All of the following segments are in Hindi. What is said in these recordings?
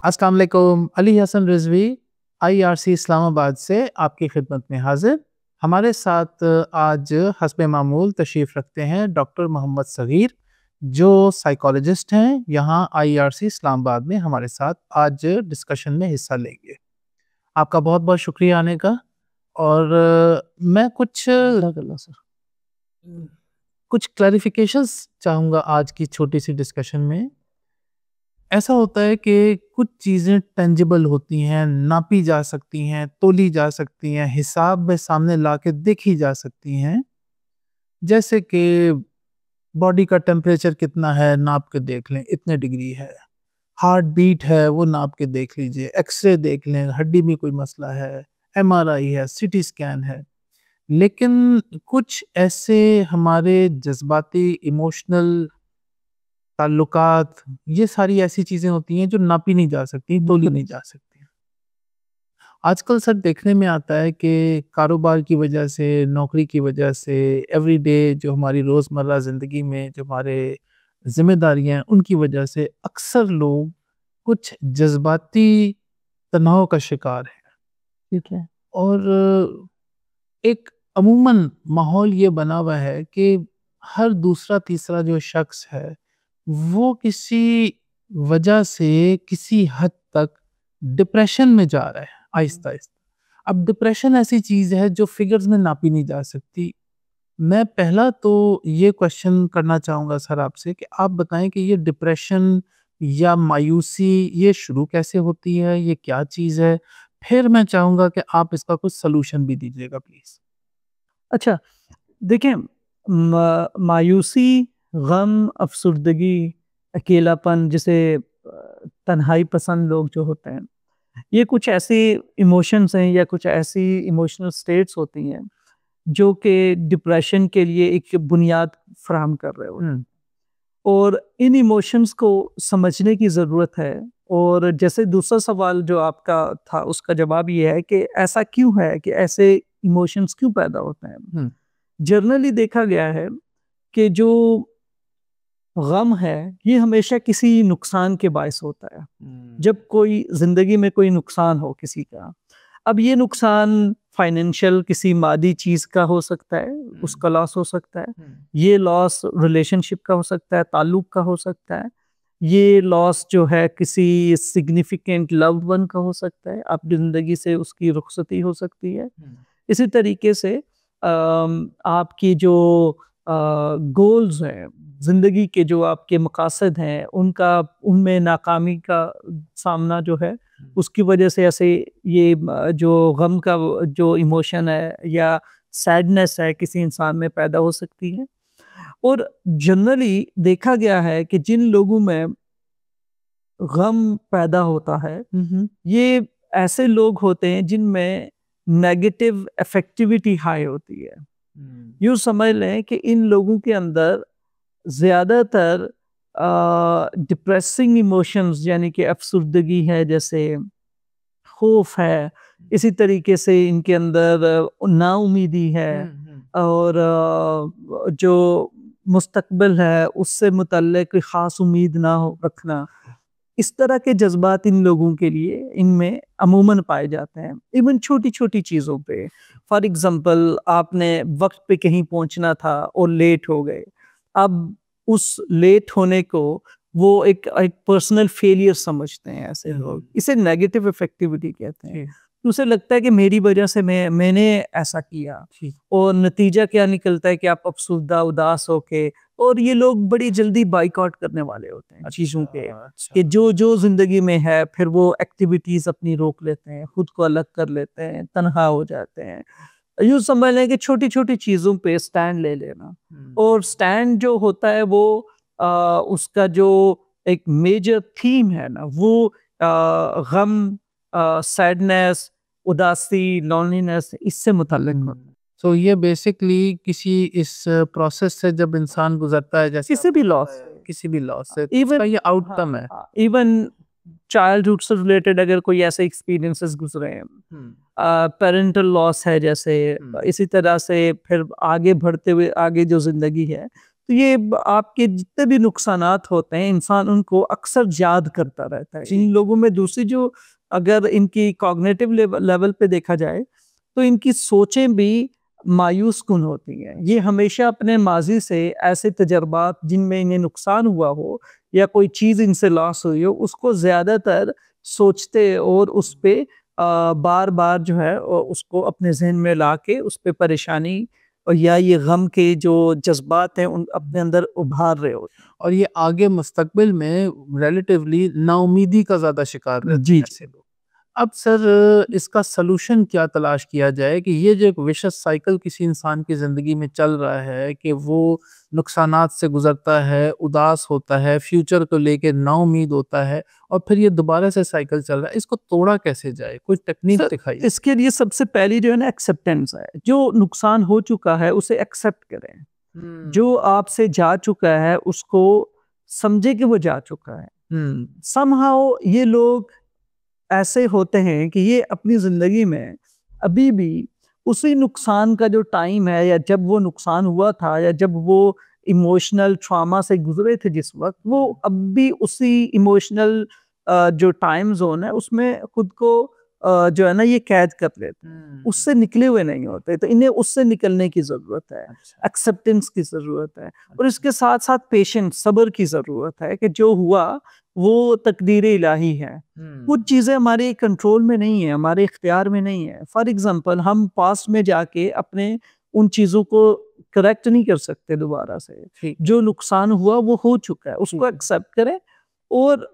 अस्सलाम वालेकुम। अली हसन रिजवी आईआरसी इस्लामाबाद से आपकी खिदमत में हाजिर। हमारे साथ आज हस्बे मामूल तशरीफ़ रखते हैं डॉक्टर मोहम्मद सगीर, जो साइकोलॉजिस्ट हैं। यहाँ आईआरसी इस्लामाबाद में हमारे साथ आज डिस्कशन में हिस्सा लेंगे। आपका बहुत बहुत शुक्रिया आने का। और मैं कुछ क्लैरिफिकेशंस चाहूँगा आज की छोटी सी डिस्कशन में। ऐसा होता है कि कुछ चीज़ें टेंजिबल होती हैं, नापी जा सकती हैं, तोली जा सकती हैं, हिसाब में सामने लाके देखी जा सकती हैं। जैसे कि बॉडी का टेम्परेचर कितना है, नाप के देख लें, इतने डिग्री है। हार्ट बीट है, वो नाप के देख लीजिए। एक्स-रे देख लें, हड्डी में कोई मसला है, एमआरआई है, सीटी स्कैन है। लेकिन कुछ ऐसे हमारे जज़्बाती, इमोशनल ताल्लुकात, ये सारी ऐसी चीज़ें होती हैं जो नापी नहीं जा सकती, तोली नहीं जा सकती। आजकल सर देखने में आता है कि कारोबार की वजह से, नौकरी की वजह से, एवरीडे जो हमारी रोज़मर्रा ज़िंदगी में जो हमारे ज़िम्मेदारियाँ हैं, उनकी वजह से अक्सर लोग कुछ जज़्बाती तनाव का शिकार हैं। ठीक है। और एक अमूमन माहौल ये बना हुआ है कि हर दूसरा तीसरा जो शख्स है, वो किसी वजह से किसी हद तक डिप्रेशन में जा रहा है आहिस्ता-आहिस्ता। अब डिप्रेशन ऐसी चीज़ है जो फिगर्स में नापी नहीं जा सकती। मैं पहला तो ये क्वेश्चन करना चाहूँगा सर आपसे कि आप बताएँ कि ये डिप्रेशन या मायूसी ये शुरू कैसे होती है? ये क्या चीज़ है? फिर मैं चाहूँगा कि आप इसका कुछ सॉल्यूशन भी दीजिएगा प्लीज़। अच्छा, देखिए मायूसी, गम, अफ़सुर्दगी, अकेलापन जिसे तन्हाई पसंद लोग जो होते हैं, ये कुछ ऐसी इमोशंस हैं या कुछ ऐसी इमोशनल स्टेट्स होती हैं, जो कि डिप्रेशन के लिए एक बुनियाद फ़राहम कर रहे होते हैं। और इन इमोशंस को समझने की ज़रूरत है। और जैसे दूसरा सवाल जो आपका था, उसका जवाब ये है कि ऐसा क्यों है कि ऐसे इमोशंस क्यों पैदा होते हैं? जनरली देखा गया है कि जो गम है, ये हमेशा किसी नुकसान के बायस होता है। जब कोई ज़िंदगी में कोई नुकसान हो किसी का, अब ये नुकसान फाइनेंशियल किसी मादी चीज़ का हो सकता है, उसका लॉस हो सकता है। ये लॉस रिलेशनशिप का हो सकता है, ताल्लुक का हो सकता है। ये लॉस जो है किसी सिग्निफिकेंट लव्ड वन का हो सकता है, आपकी ज़िंदगी से उसकी रुखसती हो सकती है। इसी तरीके से आपकी जो गोल्स हैं, ज़िंदगी के जो आपके मकासद हैं, उनका उनमें नाकामी का सामना जो है, उसकी वजह से ऐसे ये जो गम का जो इमोशन है या सैडनेस है किसी इंसान में पैदा हो सकती है। और जनरली देखा गया है कि जिन लोगों में गम पैदा होता है, ये ऐसे लोग होते हैं जिनमें नेगेटिव अफेक्टिविटी हाई होती है। यूँ समझ लें कि इन लोगों के अंदर ज़्यादातर डिप्रेसिंग इमोशंस यानी कि अफ़सुर्दगी है, जैसे खौफ है, इसी तरीके से इनके अंदर नाउमीदी है और जो मुस्तक़बिल है उससे मुतल्लिक़ कोई ख़ास उम्मीद ना हो रखना। इस तरह के जज़्बात इन लोगों के लिए इनमें अमूमन पाए जाते हैं, इवन छोटी-छोटी चीज़ों पे। फॉर एग्ज़ाम्पल, आपने वक़्त पे कहीं पहुँचना था और लेट हो गए। अब उस लेट होने को वो एक एक पर्सनल फेलियर समझते हैं ऐसे लोग। इसे नेगेटिव अफेक्टिविटी कहते हैं। तो उसे लगता है कि मेरी वजह से मैंने ऐसा किया, और नतीजा क्या निकलता है कि आप अफ़सुर्दा, उदास होके, और ये लोग बड़ी जल्दी बायकॉट करने वाले होते हैं चीज़ों के, कि जो ज़िंदगी में है, फिर वो एक्टिविटीज़ अपनी रोक लेते हैं, खुद को अलग कर लेते हैं, तन्हा हो जाते हैं। यूँ समझ लें कि छोटी-छोटी चीज़ों पे स्टैंड ले लेना। और स्टैंड जो होता है वो उसका जो एक मेजर थीम है ना, वो गम, सैडनेस, उदासी, लोनलीनेस, इससे मुतल्लिक़ होता है। तो ये बेसिकली किसी इस प्रोसेस से जब इंसान गुजरता है, जैसे किसी भी लॉस से, किसी भी लॉस से, इवन इसका ये आउटकम है। इवन चाइल्डहुड से रिलेटेड अगर कोई ऐसे एक्सपीरियंसेस गुजरे हैं, पेरेंटल लॉस है जैसे, इसी तरह से फिर आगे बढ़ते हुए आगे जो ज़िंदगी है, तो ये आपके जितने भी नुकसानात होते हैं इंसान उनको अक्सर याद करता रहता है। इन लोगों में दूसरी जो अगर इनकी कॉग्निटिव लेवल पे देखा जाए तो इनकी सोचें भी मायूस कुन होती हैं। ये हमेशा अपने माजी से ऐसे तजर्बात जिनमें इन्हें नुकसान हुआ हो या कोई चीज़ इनसे लॉस हुई हो उसको ज़्यादातर सोचते और उस पे बार बार जो है उसको अपने जहन में ला के उस पे परेशानी और या ये गम के जो जज्बात हैं उन अपने अंदर उभार रहे होते और ये आगे मुस्तकबिल में रिलेटिवली नाउमीदी का ज़्यादा शिकार हैं। रहते जी हैं जी। ऐसे लोग। अब सर इसका सलूशन क्या तलाश किया जाए कि ये जो एक विशस साइकिल किसी इंसान की ज़िंदगी में चल रहा है कि वो नुकसानात से गुज़रता है, उदास होता है, फ्यूचर को लेके नाउम्मीद होता है और फिर ये दोबारा से साइकिल चल रहा है, इसको तोड़ा कैसे जाए? कोई टेक्नीक सर दिखाइए। इसके लिए सबसे पहली जो है ना एक्सेप्टेंस है। जो नुकसान हो चुका है उसे एक्सेप्ट करें। हुँ, जो आपसे जा चुका है उसको समझे कि वो जा चुका है। हुँ, समहाउ ये लोग ऐसे होते हैं कि ये अपनी ज़िंदगी में अभी भी उसी नुकसान का जो टाइम है या जब वो नुकसान हुआ था या जब वो इमोशनल ट्रॉमा से गुजरे थे जिस वक्त वो अब भी उसी इमोशनल जो टाइम जोन है उसमें खुद को जो है ना ये कैद कर लेते हैं। हुँ, उससे निकले हुए नहीं होते तो इन्हें उससे निकलने की ज़रूरत है। अच्छा, एक्सेप्टेंस की ज़रूरत है और अच्छा, इसके साथ साथ पेशेंस सब्र की ज़रूरत है कि जो हुआ वो तकदीर इलाही है। हुँ, कुछ चीज़ें हमारे कंट्रोल में नहीं है, हमारे इख्तियार में नहीं है। फॉर एग्ज़ाम्पल हम पास्ट में जाके अपने उन चीज़ों को करेक्ट नहीं कर सकते दोबारा से। ठीक, जो नुकसान हुआ वो हो चुका है, ठीक उसको है, एक्सेप्ट करें और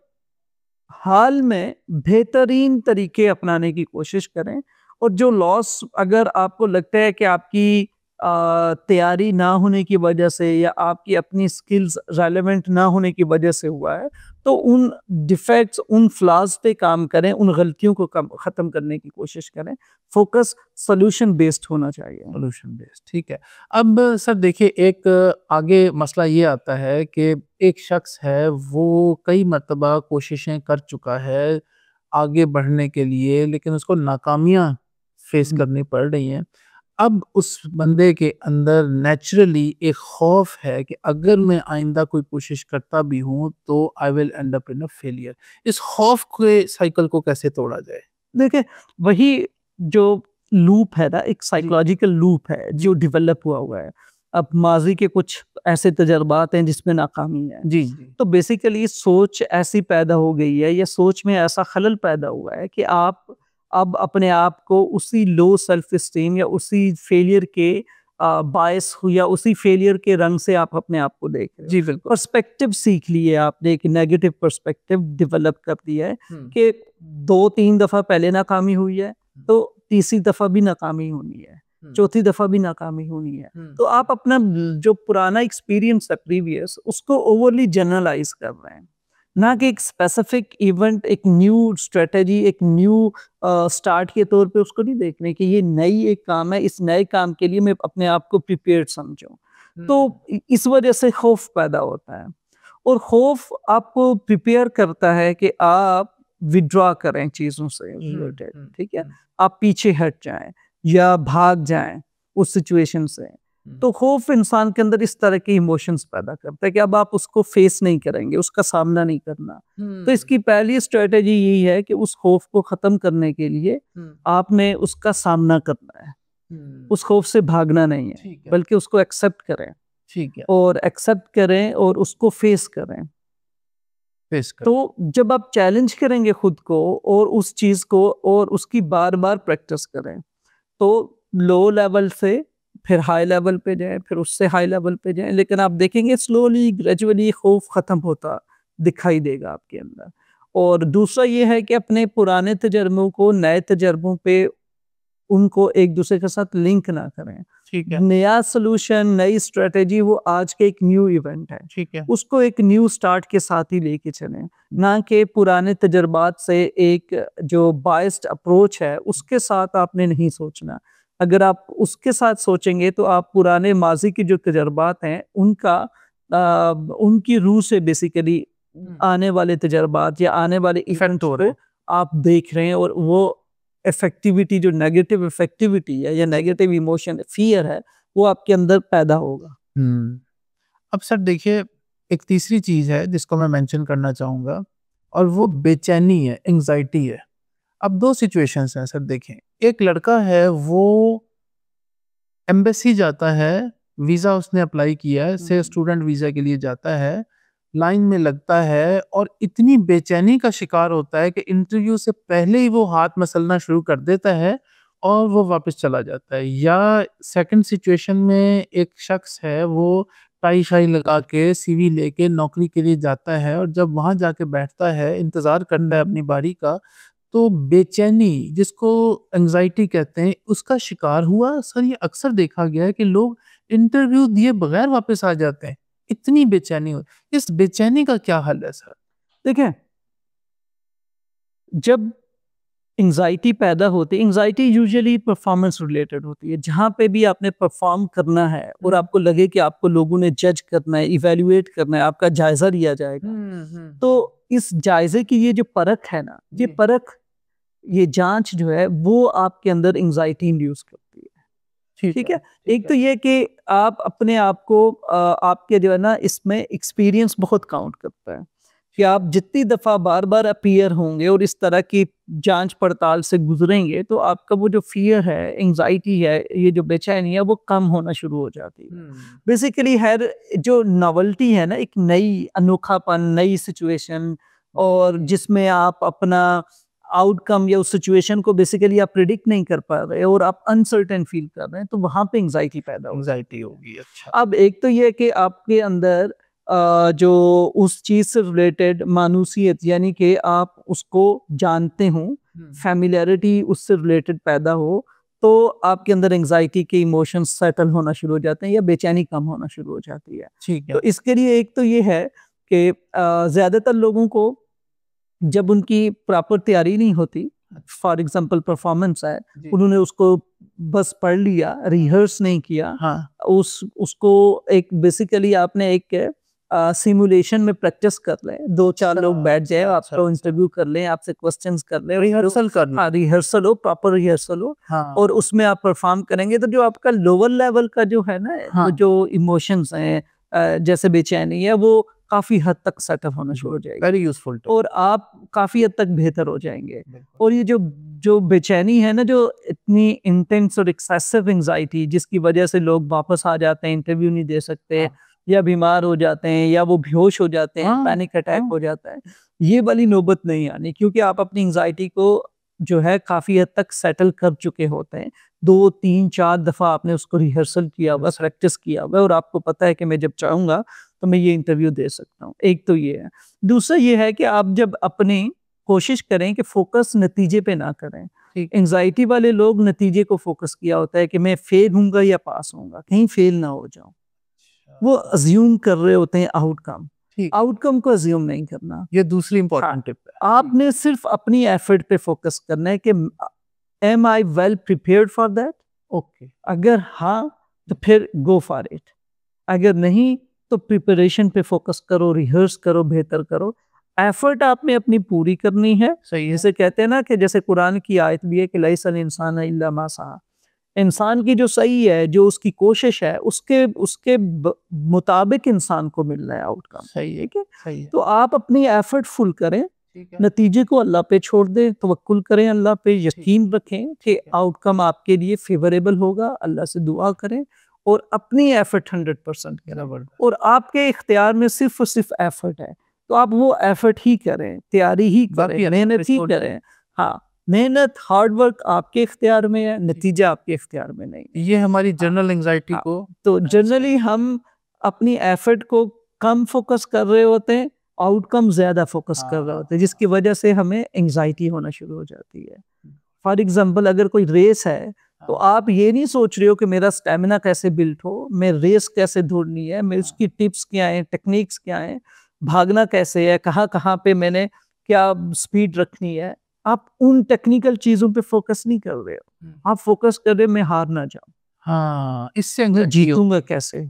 हाल में बेहतरीन तरीके अपनाने की कोशिश करें और जो लॉस अगर आपको लगता है कि आपकी तैयारी ना होने की वजह से या आपकी अपनी स्किल्स रेलेवेंट ना होने की वजह से हुआ है, तो उन डिफेक्ट्स, उन फ्लॉज़ पे काम करें, उन गलतियों को कम ख़त्म करने की कोशिश करें। फ़ोकस सॉल्यूशन बेस्ड होना चाहिए। सॉल्यूशन बेस्ड, ठीक है। अब सर देखिए एक आगे मसला ये आता है कि एक शख्स है वो कई मर्तबा कोशिशें कर चुका है आगे बढ़ने के लिए लेकिन उसको नाकामियाँ फेस हुँ, करनी पड़ रही हैं। अब उस बंदे के अंदर नेचुरली एक खौफ है कि अगर मैं आइंदा कोई कोशिश करता भी हूँ तो I will and up in a failure. इस खौफ के साइकिल को कैसे तोड़ा जाए? देखिए वही जो लूप है ना एक जी, साइकोलॉजिकल लूप है जो डेवलप हुआ है। अब माज़ी के कुछ ऐसे तजर्बात हैं जिसमें नाकामी है। जी, जी। तो बेसिकली सोच ऐसी पैदा हो गई है या सोच में ऐसा खलल पैदा हुआ है कि आप अब अपने आप को उसी लो सेल्फ एस्टीम या उसी फेलियर के बायस या उसी फेलियर के रंग से आप अपने आप को देख रहे हो। जी, बिल्कुल। पर्सपेक्टिव सीख लिए आपने एक नेगेटिव पर्सपेक्टिव डेवलप कर दिया है हुँ, कि 2-3 दफ़ा पहले नाकामी हुई है, हुँ, तो तीसरी दफ़ा भी नाकामी होनी है, हुँ, चौथी दफ़ा भी नाकामी होनी है। हुँ, तो आप अपना जो पुराना एक्सपीरियंस है प्रीवियस उसको ओवरली जनरलाइज़ कर रहे हैं। ना कि एक स्पेसिफिक इवेंट, एक न्यू स्ट्रैटेजी, एक न्यू स्टार्ट के तौर पे उसको नहीं देख रहे कि ये नई एक काम है, इस नए काम के लिए मैं अपने आप को प्रिपेयर्ड समझूँ। हुँ, तो इस वजह से खौफ पैदा होता है और खौफ आपको प्रिपेयर करता है कि आप विथड्रॉ करें चीज़ों से हुँ, रिलेटेड, हुँ, ठीक है? हुँ, आप पीछे हट जाएँ या भाग जाएँ उस सिचुएशन से। हुँ, तो खौफ इंसान के अंदर इस तरह के इमोशंस पैदा करता है कि अब आप उसको फेस नहीं करेंगे, उसका सामना नहीं करना। तो हुँ, इसकी पहली स्ट्रैटेजी यही है कि उस खौफ को ख़त्म करने के लिए हुँ, आपने उसका सामना करना है। हुँ, उस खौफ से भागना नहीं है, ठीक है, बल्कि उसको एक्सेप्ट करें ठीक है, और एक्सेप्ट करें और उसको फेस करें। पेश कर। तो जब आप चैलेंज करेंगे खुद को और उस चीज़ को और उसकी बार-बार प्रैक्टिस करें, तो लो लेवल से फिर हाई लेवल पे जाएँ, फिर उससे हाई लेवल पे जाएँ, लेकिन आप देखेंगे स्लोली ग्रेजुअली खौफ ख़त्म होता दिखाई देगा आपके अंदर। और दूसरा ये है कि अपने पुराने तजर्बों को नए तजर्बों पे उनको एक-दूसरे के साथ लिंक ना करें। ठीक है, नया सॉल्यूशन, नई स्ट्रैटेजी वो आज के एक न्यू इवेंट है। ठीक है, उसको एक न्यू स्टार्ट के साथ ही लेके चलें, ना कि पुराने तजर्बात से एक जो बायस्ड अप्रोच है, उसके साथ आपने नहीं सोचना। अगर आप उसके साथ सोचेंगे तो आप पुराने माज़ी के जो तजर्बात हैं, उनकी रूह से बेसिकली हुँ, आने वाले तजर्बात या आने वाले इफ़ेक्ट इवेंट्स हो रहे को हैं। आप देख रहे हैं और वो इफ़ेक्टिविटी जो नेगेटिव इफ़ेक्टिविटी है या नेगेटिव इमोशन फ़ियर है, वो आपके अंदर पैदा होगा। हुँ। अब सर देखिए, एक तीसरी चीज़ है जिसको मैं मेंशन करना चाहूँगा, और वो बेचैनी है, एंग्ज़ायटी है। अब 2 सिचुएशंस हैं सर देखें, एक लड़का है वो एम्बेसी जाता है, वीज़ा उसने अप्लाई किया है, से स्टूडेंट वीज़ा के लिए जाता है, लाइन में लगता है और इतनी बेचैनी का शिकार होता है कि इंटरव्यू से पहले ही वो हाथ मसलना शुरू कर देता है और वो वापस चला जाता है। या सेकंड सिचुएशन में एक शख्स है, वो टाई-शाई लगा के, सीवी लेके नौकरी के लिए जाता है और जब वहाँ जाके बैठता है, इंतज़ार करता है अपनी बारी का, तो बेचैनी जिसको एंग्जायटी कहते हैं, उसका शिकार हुआ। सर ये अक्सर देखा गया है कि लोग इंटरव्यू दिए बगैर वापस आ जाते हैं, इतनी बेचैनी हो। इस बेचैनी का क्या हल है सर? देखें, जब एंग्जायटी पैदा होती है, एंग्जायटी यूजुअली परफॉर्मेंस रिलेटेड होती है। जहाँ पे भी आपने परफॉर्म करना है और आपको लगे कि आपको लोगों ने जज करना है, इवैल्यूएट करना है, आपका जायज़ा लिया जाएगा, तो इस जायज़े की ये जो परख है ना, ये जी। परख, ये जाँच जो है वो आपके अंदर एंग्जायटी इंड्यूस करती है। ठीक है? एक तो ये कि आप अपने आप को आपके जो है ना इसमें एक्सपीरियंस बहुत काउंट करता है कि आप जितनी दफ़ा बार-बार अपीयर होंगे और इस तरह की जाँच पड़ताल से गुज़रेंगे, तो आपका वो जो फ़ियर है, एंग्ज़ायटी है, ये जो बेचैनी है, वो कम होना शुरू हो जाती है। बेसिकली हर जो नॉवेल्टी है ना, एक नई अनोखापन, नई सिचुएशन, और जिसमें आप अपना आउटकम या उस सिचुएशन को बेसिकली आप प्रिडिक्ट नहीं कर पा रहे और आप अनसर्टेन फील कर रहे हैं, तो वहाँ पे एंग्ज़ायटी पैदा होगी। एंग्जायटी होगी, अच्छा। अब एक तो ये कि आपके अंदर जो उस चीज़ से रिलेटेड मानूसियत, यानी कि आप उसको जानते हो, फ़ैमिलियरिटी उससे रिलेटेड पैदा हो, तो आपके अंदर एंग्ज़ायटी के इमोशंस सेटल होना शुरू हो जाते हैं या बेचैनी कम होना शुरू हो जाती है। ठीक है। तो इसके लिए एक तो ये है कि ज़्यादातर लोगों को जब उनकी प्रॉपर तैयारी नहीं होती, फॉर एग्ज़ाम्पल परफॉर्मेंस है, जी। उन्होंने उसको बस पढ़ लिया, रिहर्स नहीं किया, हाँ, उसको एक बेसिकली आपने एक सिमुलेशन में प्रैक्टिस कर लें, 2-4 अच्छा, लोग बैठ जाएँ, अच्छा, आपको अच्छा। इंटरव्यू कर लें, आपसे क्वेश्चंस कर लें, रिहर्सल करना। हाँ, रिहर्सल हो, प्रॉपर रिहर्सल हो, हाँ, और उसमें आप परफॉर्म करेंगे, तो जो आपका लोअर लेवल का जो है ना, हाँ। जो इमोशंस हैं, जैसे बेचैनी है, वो काफ़ी हद तक सेटल होना शुरू हो जाएगी वेरी यूज़फुल टू। और आप काफ़ी हद तक बेहतर हो जाएँगे। बिल्कुल। और ये जो जो बेचैनी है ना, जो इतनी इंटेंस और एक्सेसिव एंग्जायटी, जिसकी वजह से लोग वापस आ जाते हैं, इंटरव्यू नहीं दे सकते, हाँ। या बीमार हो जाते हैं, या वो बेहोश हो जाते हैं, हाँ, पैनिक अटैक हाँ। हो जाता है, ये वाली नौबत नहीं आनी, क्योंकि आप अपनी एंग्जायटी को जो है काफ़ी हद तक सेटल कर चुके होते हैं। 2, 3, 4 दफ़ा आपने उसको रिहर्सल किया हुआ, प्रैक्टिस किया हुआ है, और आपको पता है कि मैं जब चाहूँगा तो मैं ये इंटरव्यू दे सकता हूँ। एक तो ये है। दूसरा ये है कि आप जब अपनी कोशिश करें कि फ़ोकस नतीजे पे ना करें। ठीक। एंग्ज़ायटी वाले लोग नतीजे को फ़ोकस किया होता है कि मैं फ़ेल होऊँगा या पास होऊँगा, कहीं फ़ेल ना हो जाऊँ। वो अज़्यूम कर रहे होते हैं आउटकम। ठीक। आउटकम को अज़्यूम नहीं करना। ये दूसरी हाँ, इम्पोर्टेंट टिप है। आपने सिर्फ़ अपनी एफ़र्ट पे फ़ोकस करना है कि am I well prepared for that? Okay. अगर हाँ, तो फिर गो फॉर इट। अगर नहीं, तो प्रिपरेशन पे फ़ोकस करो, रिहर्स करो, बेहतर करो। एफ़र्ट आपने अपनी पूरी करनी है। सही है। जिसे कहते हैं ना कि जैसे कुरान की आयत भी है कि लैसल इंसान इल्ला मा सआ। इंसान की जो सही है, जो उसकी कोशिश है, उसके उसके मुताबिक इंसान को मिल रहा है आउटकम। सही है, ठीक है? सही है। तो आप अपनी एफ़र्ट फुल करें, ठीक है। नतीजे को अल्लाह पे छोड़ दें, तवक्कुल करें अल्लाह पे, ठीक। यकीन रखें कि ठीक है। आउटकम आपके लिए फ़ेवरेबल होगा, अल्लाह से दुआ करें और अपनी एफ़र्ट 100% करें। ज़बरदस्त। और आपके इख्तियार में सिर्फ़ और सिर्फ़ एफ़र्ट है, तो आप वो एफ़र्ट ही करें, तैयारी ही बाकी करें, अल्लाह पे मेहनत ही छोड़ दें। करें। हाँ, मेहनत, हार्ड वर्क आपके इख्तियार में है, नतीजा आपके इख्तियार में नहीं है। ये हमारी हाँ, जनरल एंग्जायटी हाँ। को तो जनरली हम अपनी एफ़र्ट को कम फ़ोकस कर रहे होते हैं, आउटकम ज़्यादा फ़ोकस कर रहे होते हैं, जिसकी वजह से हमें एंग्जायटी होना शुरू हो जाती है। फॉर एग्ज़ाम्पल, अगर कोई रेस है, तो आप ये नहीं सोच रहे हो कि मेरा स्टैमिना कैसे बिल्ड हो, मैं रेस कैसे दौड़नी है, मैं उसकी टिप्स क्या हैं, टेक्निक्स क्या हैं, भागना कैसे है, कहाँ-कहाँ पे मैंने क्या स्पीड रखनी है। आप उन टेक्निकल चीज़ों पे फ़ोकस नहीं कर रहे हो। आप फ़ोकस कर रहे हो मैं हार ना जाऊँ, हाँ, इससे मैं एंग्जायटी जीतूँगा कैसे?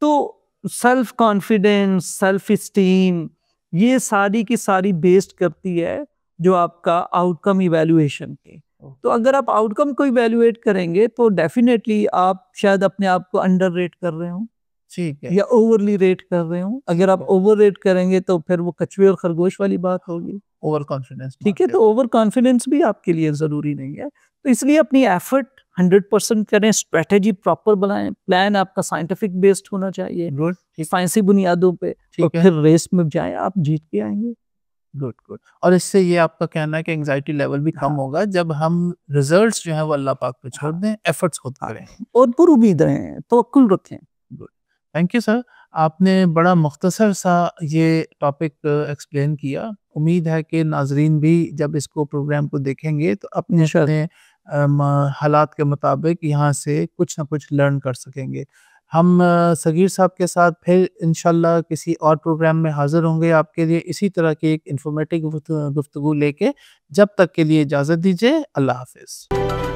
तो सेल्फ कॉन्फिडेंस, सेल्फ एस्टीम, ये सारी की सारी बेस्ड करती है जो आपका आउटकम इवैल्यूएशन पे। तो अगर आप आउटकम को इवैल्यूएट करेंगे तो डेफिनेटली आप शायद अपने आप को अंडररेट कर रहे हो। ठीक है। या ओवरली रेट कर रहे हूँ। अगर आप ओवर रेट करेंगे तो फिर वो कछुए और खरगोश वाली बात होगी। ओवर कॉन्फिडेंस ठीक है, तो ओवर कॉन्फिडेंस भी आपके लिए ज़रूरी नहीं है। तो इसलिए अपनी एफर्ट 100% करें, स्ट्रैटेजी प्रॉपर बनाएँ, प्लान आपका साइंटिफिक बेस्ड होना चाहिए, गुड, ठीक साइंसी बुनियादों पे, और ठीक है। फिर रेस में जाएँ, आप जीत के आएँगे। Good, good. और इससे ये आपका कहना है कि एंग्जायटी लेवल भी कम हाँ, होगा जब हम रिजल्ट्स जो हैं वो अल्लाह पाक पे छोड़ हाँ, दें, एफर्ट्स खुद हाँ। करें। और पुरुमीद रहें, तवक्कुल रखें। गुड। Thank you sir. आपने बड़ा मुख्तसर सा ये टॉपिक एक्सप्लेन किया। उम्मीद है कि नाज़रीन भी जब इसको प्रोग्राम को देखेंगे तो इंशाल्लाह। अपने-अपने हालात के मुताबिक यहाँ से कुछ ना कुछ लर्न कर सकेंगे। हम सगीर साहब के साथ फिर इंशाल्लाह किसी और प्रोग्राम में हाज़िर होंगे आपके लिए इसी तरह की एक इन्फॉर्मेटिव गुफ्तगू लेके। जब तक के लिए इजाज़त दीजिए। अल्लाह हाफ़िज़।